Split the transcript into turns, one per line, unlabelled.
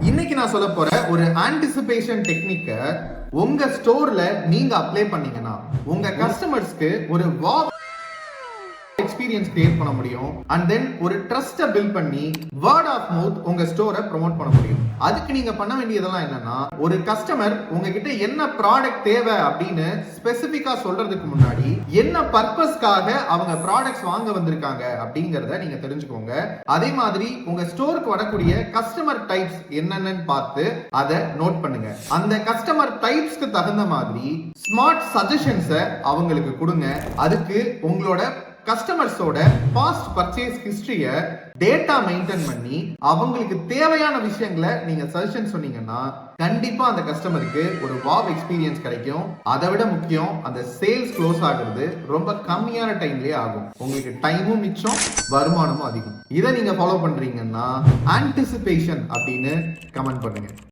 இன்னைக்கு நான் சொல்ல போற ஒரு ஆன்டிசிபேஷன் டெக்னிக்க உங்க ஸ்டோர்ல நீங்க அப்ளை பண்ணீங்கன்னா உங்க கஸ்டமர்ஸ்க்கு ஒரு எக்ஸ்பீரியன்ஸ் கிரியேட் பண்ண முடியும். அண்ட் தென் ஒரு ட்ரஸ்ட பில்ட் பண்ணி வேர்ட் ஆஃப் மவுத் உங்க ஸ்டோரை ப்ரோமோட் பண்ண முடியும். அதுக்கு நீங்க பண்ண வேண்டியதெல்லாம் என்னன்னா, ஒரு கஸ்டமர் உங்ககிட்ட என்ன ப்ராடக்ட் தேவை அப்படின்னு ஸ்பெசிபிக்கா சொல்றதுக்கு முன்னாடி என்ன பர்பஸ்க்காக அவங்க ப்ராடக்ட்ஸ் வாங்க வந்திருக்காங்க அப்படிங்கறத நீங்க தெரிஞ்சுக்கோங்க. அதே மாதிரி உங்க ஸ்டோருக்கு வரக்கூடிய கஸ்டமர் டைப்ஸ் என்னென்னு பார்த்து அதை நோட் பண்ணுங்க. அந்த கஸ்டமர் டைப்ஸ்க்கு தகுந்த மாதிரி ஸ்மார்ட் சஜஷன்ஸை அவங்களுக்கு கொடுங்க. அதுக்கு உங்களோட கஸ்டமர்ஸோட பாஸ்ட் பர்ச்சேஸ் ஹிஸ்டரிய டேட்டா மெயின்டைன் பண்ணி அவங்களுக்கு தேவையான விஷயங்களை நீங்க சஜஷன் சொன்னீங்கன்னா கண்டிப்பா அந்த கஸ்டமருக்கு ஒரு வாவ் எக்ஸ்பீரியன்ஸ் கிடைக்கும். அதை விட முக்கியம், அந்த சேல்ஸ் க்ளோஸ் ஆகுறது ரொம்ப கம்மியான டைம்லயே ஆகும். உங்களுக்கு டைமும் மிச்சம், வருமானமும் அதிகம். இதை நீங்க ஃபாலோ பண்றீங்கன்னா ஆன்டிசிபேஷன் அப்படின்னு கமெண்ட் பண்ணுங்க.